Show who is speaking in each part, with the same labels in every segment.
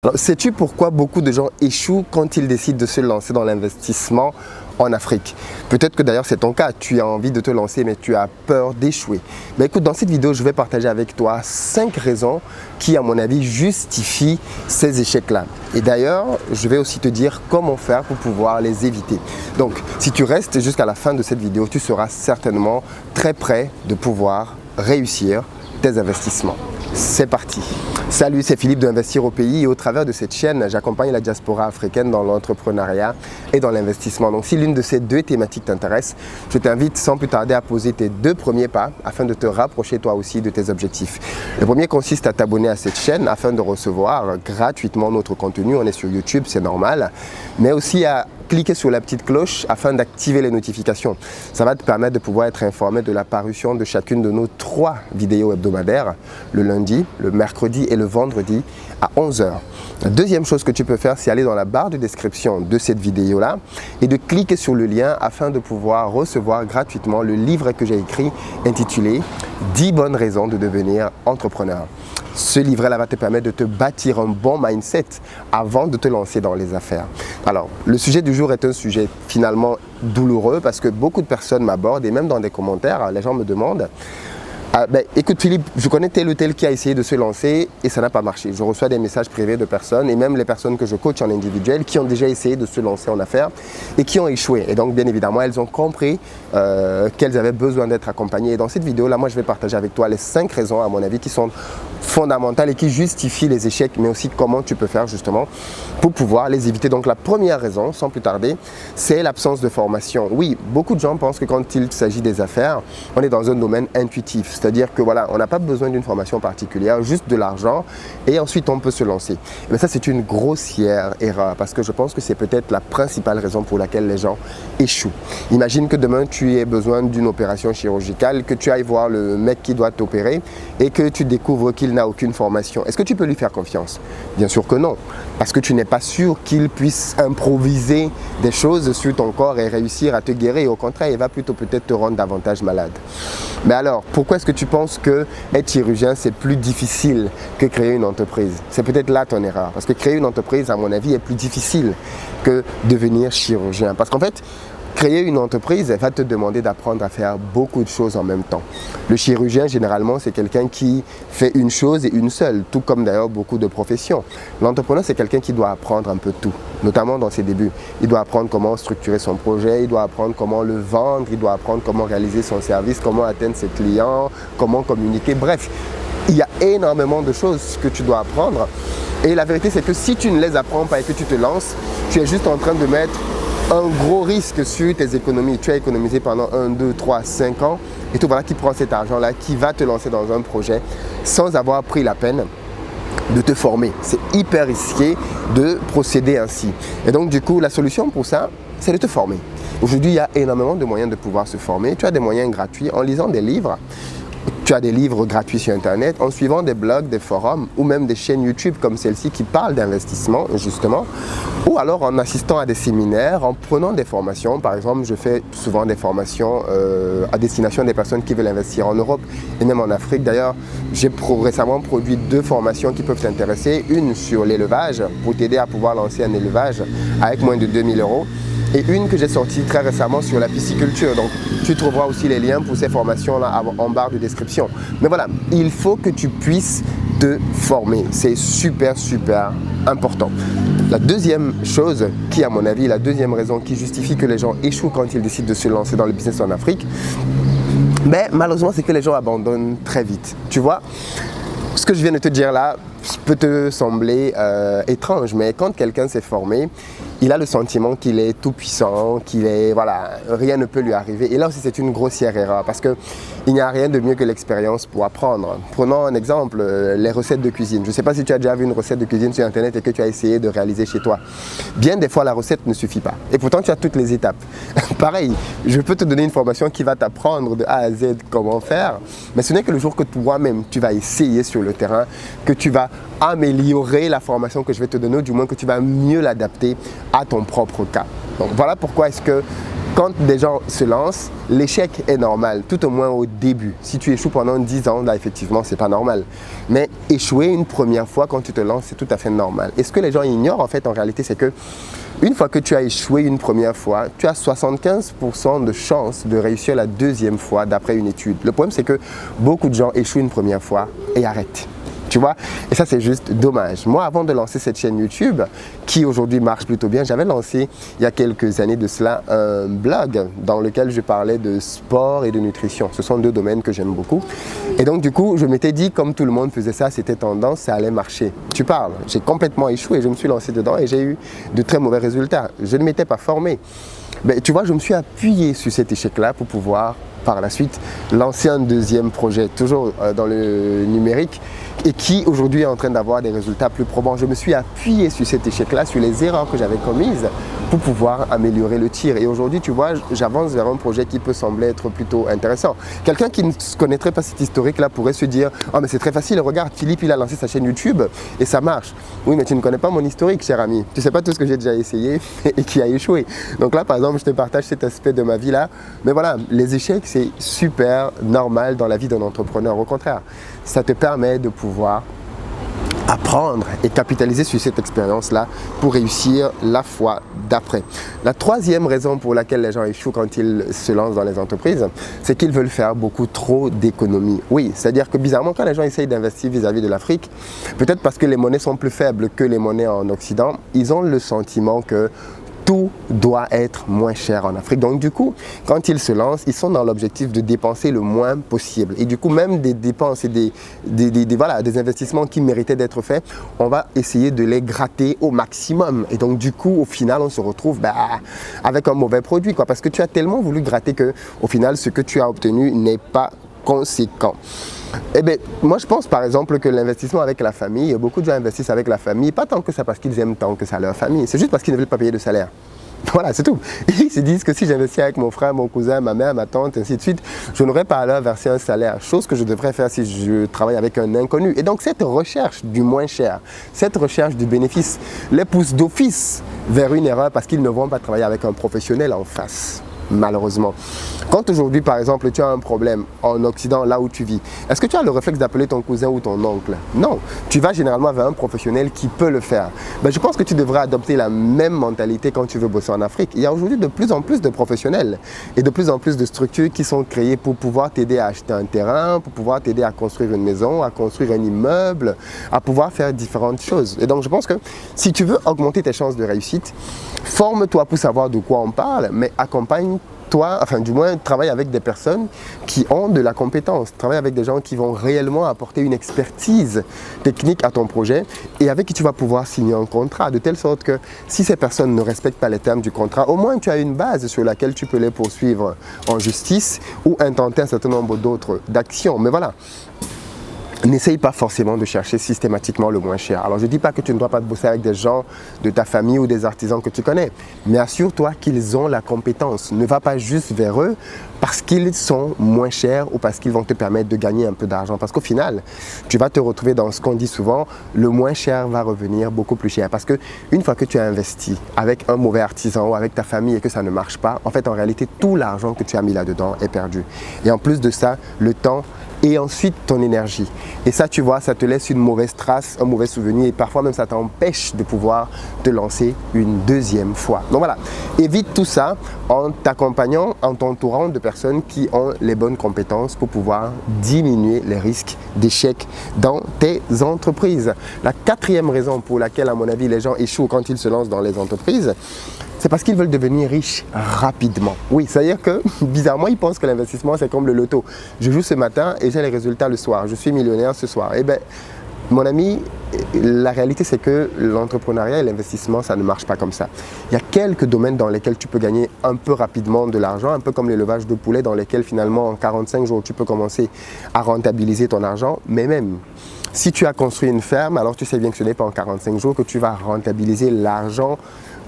Speaker 1: Alors, sais-tu pourquoi beaucoup de gens échouent quand ils décident de se lancer dans l'investissement en Afrique? Peut-être que d'ailleurs c'est ton cas, tu as envie de te lancer mais tu as peur d'échouer. Mais écoute, dans cette vidéo, je vais partager avec toi 5 raisons qui, à mon avis, justifient ces échecs-là. Et d'ailleurs, je vais aussi te dire comment faire pour pouvoir les éviter. Donc, si tu restes jusqu'à la fin de cette vidéo, tu seras certainement très prêt de pouvoir réussir tes investissements. C'est parti! Salut, c'est Philippe d'Investir au pays et au travers de cette chaîne, j'accompagne la diaspora africaine dans l'entrepreneuriat et dans l'investissement. Donc si l'une de ces deux thématiques t'intéresse, je t'invite sans plus tarder à poser tes 2 premiers pas afin de te rapprocher toi aussi de tes objectifs. Le premier consiste à t'abonner à cette chaîne afin de recevoir gratuitement notre contenu. On est sur YouTube, c'est normal, mais aussi à cliquer sur la petite cloche afin d'activer les notifications. Ça va te permettre de pouvoir être informé de la parution de chacune de nos 3 vidéos hebdomadaires, le lundi, le mercredi et le vendredi à 11 h. La deuxième chose que tu peux faire, c'est aller dans la barre de description de cette vidéo-là et de cliquer sur le lien afin de pouvoir recevoir gratuitement le livre que j'ai écrit intitulé « 10 bonnes raisons de devenir entrepreneur ». Ce livret-là va te permettre de te bâtir un bon mindset avant de te lancer dans les affaires. Alors, le sujet du jour est un sujet finalement douloureux parce que beaucoup de personnes m'abordent et même dans des commentaires, les gens me demandent écoute Philippe, je connais tel ou tel qui a essayé de se lancer et ça n'a pas marché. Je reçois des messages privés de personnes et même les personnes que je coach en individuel qui ont déjà essayé de se lancer en affaires et qui ont échoué. Et donc bien évidemment, elles ont compris qu'elles avaient besoin d'être accompagnées. Et dans cette vidéo-là, moi je vais partager avec toi les 5 raisons à mon avis qui sont fondamentales et qui justifient les échecs, mais aussi comment tu peux faire justement pour pouvoir les éviter. Donc la première raison, sans plus tarder, c'est l'absence de formation. Oui, beaucoup de gens pensent que quand il s'agit des affaires, on est dans un domaine intuitif. C'est-à-dire que voilà, on n'a pas besoin d'une formation particulière, juste de l'argent et ensuite on peut se lancer. Mais ça, c'est une grossière erreur parce que je pense que c'est peut-être la principale raison pour laquelle les gens échouent. Imagine que demain, tu aies besoin d'une opération chirurgicale, que tu ailles voir le mec qui doit t'opérer et que tu découvres qu'il n'a aucune formation. Est-ce que tu peux lui faire confiance? Bien sûr que non, parce que tu n'es pas sûr qu'il puisse improviser des choses sur ton corps et réussir à te guérir. Au contraire, il va plutôt peut-être te rendre davantage malade. Mais alors, pourquoi est-ce que tu penses que être chirurgien, c'est plus difficile que créer une entreprise? C'est peut-être là ton erreur. Parce que créer une entreprise, à mon avis, est plus difficile que devenir chirurgien. Parce qu'en fait, créer une entreprise, elle va te demander d'apprendre à faire beaucoup de choses en même temps. Le chirurgien, généralement, c'est quelqu'un qui fait une chose et une seule, tout comme d'ailleurs beaucoup de professions. L'entrepreneur, c'est quelqu'un qui doit apprendre un peu tout, notamment dans ses débuts. Il doit apprendre comment structurer son projet, il doit apprendre comment le vendre, il doit apprendre comment réaliser son service, comment atteindre ses clients, comment communiquer. Bref, il y a énormément de choses que tu dois apprendre. Et la vérité, c'est que si tu ne les apprends pas et que tu te lances, tu es juste en train de mettre un gros risque sur tes économies. Tu as économisé pendant 1, 2, 3, 5 ans et tout voilà qui prend cet argent-là, qui va te lancer dans un projet sans avoir pris la peine de te former. C'est hyper risqué de procéder ainsi. Et donc du coup, la solution pour ça, c'est de te former. Aujourd'hui, il y a énormément de moyens de pouvoir se former. Tu as des moyens gratuits en lisant des livres. Tu as des livres gratuits sur Internet, en suivant des blogs, des forums ou même des chaînes YouTube comme celle-ci qui parlent d'investissement justement, ou alors en assistant à des séminaires, en prenant des formations. Par exemple, je fais souvent des formations à destination des personnes qui veulent investir en Europe et même en Afrique. D'ailleurs, j'ai récemment produit 2 formations qui peuvent t'intéresser. Une sur l'élevage pour t'aider à pouvoir lancer un élevage avec moins de 2000 €. Et une que j'ai sortie très récemment sur la pisciculture. Donc tu trouveras aussi les liens pour ces formations-là en barre de description. Mais voilà, il faut que tu puisses te former. C'est super, super important. La deuxième chose qui, à mon avis, la deuxième raison qui justifie que les gens échouent quand ils décident de se lancer dans le business en Afrique, malheureusement, c'est que les gens abandonnent très vite. Tu vois, ce que je viens de te dire là peut te sembler étrange, mais quand quelqu'un s'est formé, il a le sentiment qu'il est tout puissant, qu'il est, voilà, rien ne peut lui arriver. Et là aussi, c'est une grossière erreur parce qu'il n'y a rien de mieux que l'expérience pour apprendre. Prenons un exemple, les recettes de cuisine. Je ne sais pas si tu as déjà vu une recette de cuisine sur Internet et que tu as essayé de réaliser chez toi. Bien des fois, la recette ne suffit pas. Et pourtant, tu as toutes les étapes. Pareil, je peux te donner une formation qui va t'apprendre de A à Z comment faire, mais ce n'est que le jour que toi-même, tu vas essayer sur le terrain, que tu vas améliorer la formation que je vais te donner, ou du moins que tu vas mieux l'adapter à ton propre cas. Donc voilà pourquoi est-ce que quand des gens se lancent, l'échec est normal, tout au moins au début. Si tu échoues pendant 10 ans, là effectivement, c'est pas normal. Mais échouer une première fois quand tu te lances, c'est tout à fait normal. Et ce que les gens ignorent en fait, en réalité, c'est que une fois que tu as échoué une première fois, tu as 75% de chances de réussir la deuxième fois d'après une étude. Le problème, c'est que beaucoup de gens échouent une première fois et arrêtent. Tu vois? Et ça, c'est juste dommage. Moi, avant de lancer cette chaîne YouTube, qui aujourd'hui marche plutôt bien, j'avais lancé il y a quelques années de cela un blog dans lequel je parlais de sport et de nutrition. Ce sont deux domaines que j'aime beaucoup. Et donc, du coup, je m'étais dit, comme tout le monde faisait ça, c'était tendance, ça allait marcher. Tu parles, j'ai complètement échoué, je me suis lancé dedans et j'ai eu de très mauvais résultats. Je ne m'étais pas formé. Mais tu vois, je me suis appuyé sur cet échec-là pour pouvoir, par la suite, lancer un deuxième projet, toujours dans le numérique, et qui aujourd'hui est en train d'avoir des résultats plus probants. Je me suis appuyé sur cet échec-là, sur les erreurs que j'avais commises pour pouvoir améliorer le tir. Et aujourd'hui, tu vois, j'avance vers un projet qui peut sembler être plutôt intéressant. Quelqu'un qui ne connaîtrait pas cet historique-là pourrait se dire « Oh mais c'est très facile, regarde, Philippe il a lancé sa chaîne YouTube et ça marche. » Oui, mais tu ne connais pas mon historique, cher ami. Tu ne sais pas tout ce que j'ai déjà essayé et qui a échoué. Donc là, par exemple, je te partage cet aspect de ma vie-là. Mais voilà, les échecs, c'est super normal dans la vie d'un entrepreneur. Au contraire, ça te permet de pouvoir apprendre et capitaliser sur cette expérience-là pour réussir la fois d'après. La troisième raison pour laquelle les gens échouent quand ils se lancent dans les entreprises, c'est qu'ils veulent faire beaucoup trop d'économies. Oui, c'est-à-dire que bizarrement, quand les gens essayent d'investir vis-à-vis de l'Afrique, peut-être parce que les monnaies sont plus faibles que les monnaies en Occident, ils ont le sentiment que tout doit être moins cher en Afrique. Donc du coup, quand ils se lancent, ils sont dans l'objectif de dépenser le moins possible. Et du coup, même des dépenses et des investissements qui méritaient d'être faits, on va essayer de les gratter au maximum. Et donc du coup, au final, on se retrouve avec un mauvais produit, quoi, parce que tu as tellement voulu gratter que, au final, ce que tu as obtenu n'est pas conséquent. Eh bien, moi je pense par exemple que l'investissement avec la famille, beaucoup de gens investissent avec la famille, pas tant que ça parce qu'ils aiment tant que ça leur famille, c'est juste parce qu'ils ne veulent pas payer de salaire. Voilà, c'est tout. Ils se disent que si j'investis avec mon frère, mon cousin, ma mère, ma tante, ainsi de suite, je n'aurai pas à leur verser un salaire, chose que je devrais faire si je travaille avec un inconnu. Et donc cette recherche du moins cher, cette recherche du bénéfice, les pousse d'office vers une erreur parce qu'ils ne vont pas travailler avec un professionnel en face. Malheureusement. Quand aujourd'hui, par exemple, tu as un problème en Occident, là où tu vis, est-ce que tu as le réflexe d'appeler ton cousin ou ton oncle? Non. Tu vas généralement vers un professionnel qui peut le faire. Ben, je pense que tu devrais adopter la même mentalité quand tu veux bosser en Afrique. Il y a aujourd'hui de plus en plus de professionnels et de plus en plus de structures qui sont créées pour pouvoir t'aider à acheter un terrain, pour pouvoir t'aider à construire une maison, à construire un immeuble, à pouvoir faire différentes choses. Et donc, je pense que si tu veux augmenter tes chances de réussite, forme-toi pour savoir de quoi on parle, mais accompagne-toi, enfin du moins travaille avec des personnes qui ont de la compétence, travaille avec des gens qui vont réellement apporter une expertise technique à ton projet et avec qui tu vas pouvoir signer un contrat, de telle sorte que si ces personnes ne respectent pas les termes du contrat, au moins tu as une base sur laquelle tu peux les poursuivre en justice ou intenter un certain nombre d'autres d'actions. Mais voilà. N'essaye pas forcément de chercher systématiquement le moins cher. Alors je ne dis pas que tu ne dois pas bosser avec des gens de ta famille ou des artisans que tu connais, mais assure-toi qu'ils ont la compétence. Ne va pas juste vers eux parce qu'ils sont moins chers ou parce qu'ils vont te permettre de gagner un peu d'argent. Parce qu'au final, tu vas te retrouver dans ce qu'on dit souvent, le moins cher va revenir beaucoup plus cher. Parce qu'une fois que tu as investi avec un mauvais artisan ou avec ta famille et que ça ne marche pas, en fait en réalité tout l'argent que tu as mis là-dedans est perdu. Et en plus de ça, le temps et ensuite ton énergie. Et ça, tu vois, ça te laisse une mauvaise trace, un mauvais souvenir et parfois même ça t'empêche de pouvoir te lancer une deuxième fois. Donc voilà, évite tout ça en t'accompagnant, en t'entourant de personnes qui ont les bonnes compétences pour pouvoir diminuer les risques d'échec dans tes entreprises. La quatrième raison pour laquelle, à mon avis, les gens échouent quand ils se lancent dans les entreprises, c'est parce qu'ils veulent devenir riches rapidement. Oui, c'est-à-dire que, bizarrement, ils pensent que l'investissement, c'est comme le loto. Je joue ce matin et j'ai les résultats le soir. Je suis millionnaire ce soir. Eh bien, mon ami, la réalité, c'est que l'entrepreneuriat et l'investissement, ça ne marche pas comme ça. Il y a quelques domaines dans lesquels tu peux gagner un peu rapidement de l'argent, un peu comme l'élevage de poulets, dans lesquels, finalement, en 45 jours, tu peux commencer à rentabiliser ton argent. Mais même, si tu as construit une ferme, alors tu sais bien que ce n'est pas en 45 jours que tu vas rentabiliser l'argent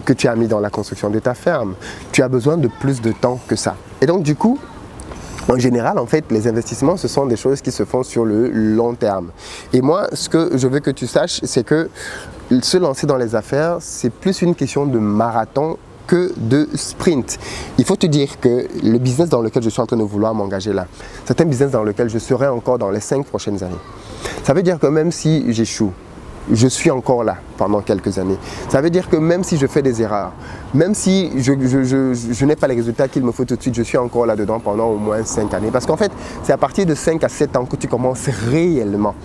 Speaker 1: que tu as mis dans la construction de ta ferme. Tu as besoin de plus de temps que ça. Et donc du coup, en général, en fait, les investissements, ce sont des choses qui se font sur le long terme. Et moi, ce que je veux que tu saches, c'est que se lancer dans les affaires, c'est plus une question de marathon que de sprint. Il faut te dire que le business dans lequel je suis en train de vouloir m'engager là, c'est un business dans lequel je serai encore dans les 5 prochaines années. Ça veut dire que même si j'échoue, je suis encore là pendant quelques années. Ça veut dire que même si je fais des erreurs, même si je n'ai pas les résultats qu'il me faut tout de suite, je suis encore là-dedans pendant au moins 5 années. Parce qu'en fait, c'est à partir de 5 à 7 ans que tu commences réellement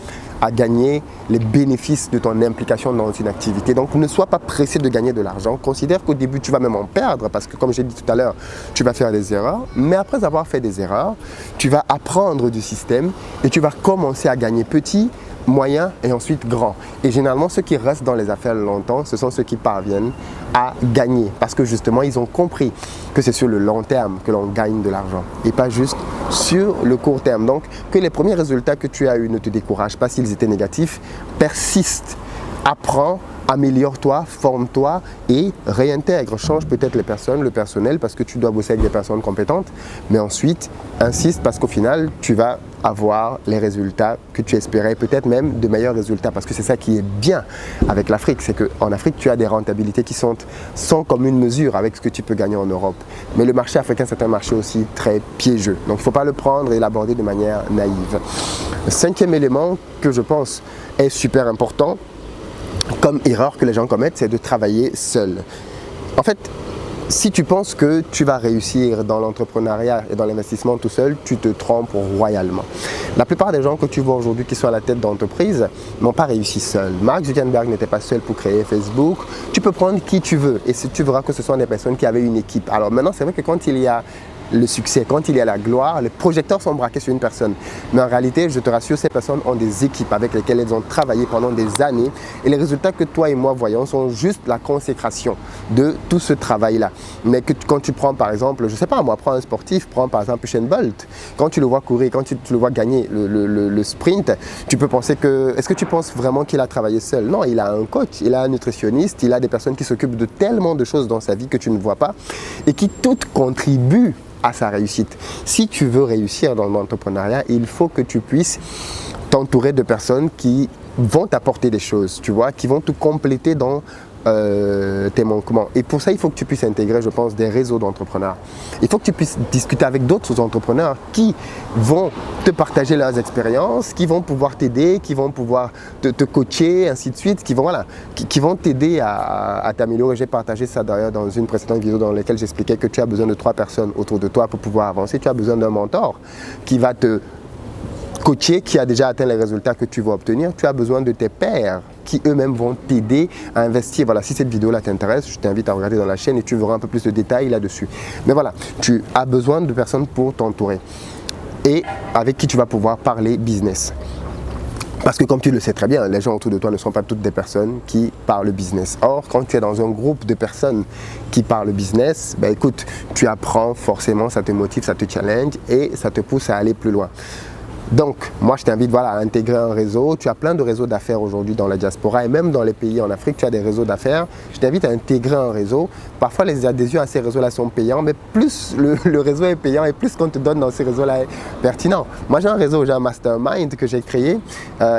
Speaker 1: à gagner les bénéfices de ton implication dans une activité. Donc ne sois pas pressé de gagner de l'argent. Considère qu'au début, tu vas même en perdre parce que comme j'ai dit tout à l'heure, tu vas faire des erreurs. Mais après avoir fait des erreurs, tu vas apprendre du système et tu vas commencer à gagner petit, moyen et ensuite grand. Et généralement, ceux qui restent dans les affaires longtemps, ce sont ceux qui parviennent à gagner parce que justement, ils ont compris que c'est sur le long terme que l'on gagne de l'argent et pas juste sur le court terme. Donc, que les premiers résultats que tu as eus ne te découragent pas s'ils étaient négatifs, persiste, apprends, améliore-toi, forme-toi et réintègre. Change peut-être les personnes, le personnel parce que tu dois bosser avec des personnes compétentes, mais ensuite, insiste parce qu'au final, tu vas avoir les résultats que tu espérais, peut-être même de meilleurs résultats parce que c'est ça qui est bien avec l'Afrique, c'est qu'en Afrique, tu as des rentabilités qui sont sans commune mesure avec ce que tu peux gagner en Europe. Mais le marché africain, c'est un marché aussi très piégeux. Donc, il ne faut pas le prendre et l'aborder de manière naïve. Le 5e élément que je pense est super important, comme erreur que les gens commettent, c'est de travailler seul. En fait, si tu penses que tu vas réussir dans l'entrepreneuriat et dans l'investissement tout seul, tu te trompes royalement. La plupart des gens que tu vois aujourd'hui qui sont à la tête d'entreprise n'ont pas réussi seuls. Mark Zuckerberg n'était pas seul pour créer Facebook. Tu peux prendre qui tu veux et tu verras que ce sont des personnes qui avaient une équipe. Alors maintenant, c'est vrai que quand il y a le succès, quand il y a la gloire, les projecteurs sont braqués sur une personne. Mais en réalité, je te rassure, ces personnes ont des équipes avec lesquelles elles ont travaillé pendant des années. Et les résultats que toi et moi voyons sont juste la consécration de tout ce travail-là. Mais que, quand tu prends par exemple, je ne sais pas moi, prends un sportif, prends par exemple Usain Bolt. Quand tu le vois courir, quand tu le vois gagner le sprint, tu peux penser que, est-ce que tu penses vraiment qu'il a travaillé seul? Non, il a un coach, il a un nutritionniste, il a des personnes qui s'occupent de tellement de choses dans sa vie que tu ne vois pas et qui toutes contribuent à sa réussite. Si tu veux réussir dans l'entrepreneuriat, il faut que tu puisses t'entourer de personnes qui vont t'apporter des choses, tu vois, qui vont te compléter dans tes manquements. Et pour ça, il faut que tu puisses intégrer, je pense, des réseaux d'entrepreneurs. Il faut que tu puisses discuter avec d'autres entrepreneurs qui vont te partager leurs expériences, qui vont pouvoir t'aider, qui vont pouvoir te coacher, ainsi de suite, qui vont t'aider à t'améliorer. J'ai partagé ça d'ailleurs dans une précédente vidéo dans laquelle j'expliquais que tu as besoin de 3 personnes autour de toi pour pouvoir avancer. Tu as besoin d'un mentor qui va te coacher, qui a déjà atteint les résultats que tu vas obtenir. Tu as besoin de tes pairs qui eux-mêmes vont t'aider à investir. Voilà, si cette vidéo-là t'intéresse, je t'invite à regarder dans la chaîne et tu verras un peu plus de détails là-dessus. Mais voilà, tu as besoin de personnes pour t'entourer et avec qui tu vas pouvoir parler business. Parce que comme tu le sais très bien, les gens autour de toi ne sont pas toutes des personnes qui parlent business. Or, quand tu es dans un groupe de personnes qui parlent business, ben écoute, tu apprends forcément, ça te motive, ça te challenge et ça te pousse à aller plus loin. Donc, moi, je t'invite à intégrer un réseau. Tu as plein de réseaux d'affaires aujourd'hui dans la diaspora et même dans les pays en Afrique, tu as des réseaux d'affaires. Je t'invite à intégrer un réseau. Parfois, les adhésions à ces réseaux-là sont payants, mais plus le réseau est payant et plus qu'on te donne dans ces réseaux-là est pertinent. Moi, j'ai un réseau, j'ai un mastermind que j'ai créé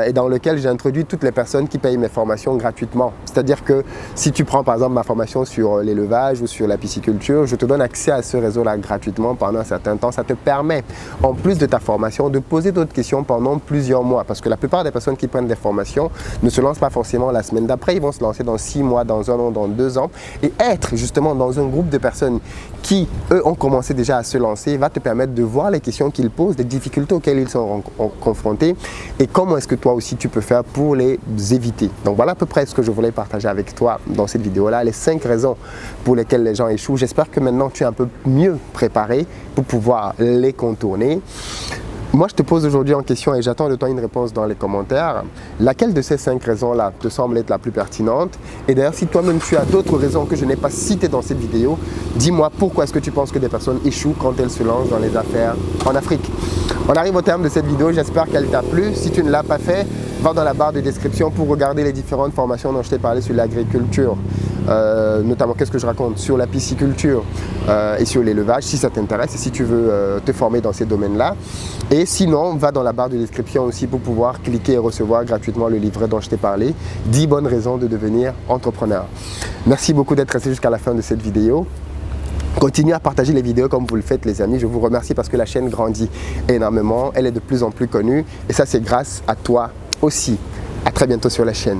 Speaker 1: et dans lequel j'ai introduit toutes les personnes qui payent mes formations gratuitement. C'est-à-dire que si tu prends par exemple ma formation sur l'élevage ou sur la pisciculture, je te donne accès à ce réseau-là gratuitement pendant un certain temps. Ça te permet, en plus de ta formation, de poser d'autres questions pendant plusieurs mois. Parce que la plupart des personnes qui prennent des formations ne se lancent pas forcément la semaine d'après. Ils vont se lancer dans 6 mois, dans 1 an, dans 2 ans. Et être justement dans un groupe de personnes qui, eux, ont commencé déjà à se lancer, va te permettre de voir les questions qu'ils posent, les difficultés auxquelles ils sont confrontés et comment est-ce que toi aussi tu peux faire pour les éviter. Donc voilà à peu près ce que je voulais partager avec toi dans cette vidéo-là, les 5 raisons pour lesquelles les gens échouent. J'espère que maintenant tu es un peu mieux préparé pour pouvoir les contourner. Moi, je te pose aujourd'hui en question et j'attends de toi une réponse dans les commentaires. Laquelle de ces 5 raisons-là te semble être la plus pertinente? Et d'ailleurs, si toi-même tu as d'autres raisons que je n'ai pas citées dans cette vidéo, dis-moi pourquoi est-ce que tu penses que des personnes échouent quand elles se lancent dans les affaires en Afrique. On arrive au terme de cette vidéo, j'espère qu'elle t'a plu. Si tu ne l'as pas fait, va dans la barre de description pour regarder les différentes formations dont je t'ai parlé sur l'agriculture notamment qu'est-ce que je raconte sur la pisciculture et sur l'élevage, si ça t'intéresse et si tu veux te former dans ces domaines-là. Et sinon, va dans la barre de description aussi pour pouvoir cliquer et recevoir gratuitement le livret dont je t'ai parlé, 10 bonnes raisons de devenir entrepreneur. Merci beaucoup d'être resté jusqu'à la fin de cette vidéo. Continuez à partager les vidéos comme vous le faites les amis, je vous remercie parce que la chaîne grandit énormément, elle est de plus en plus connue et ça c'est grâce à toi aussi. À très bientôt sur la chaîne.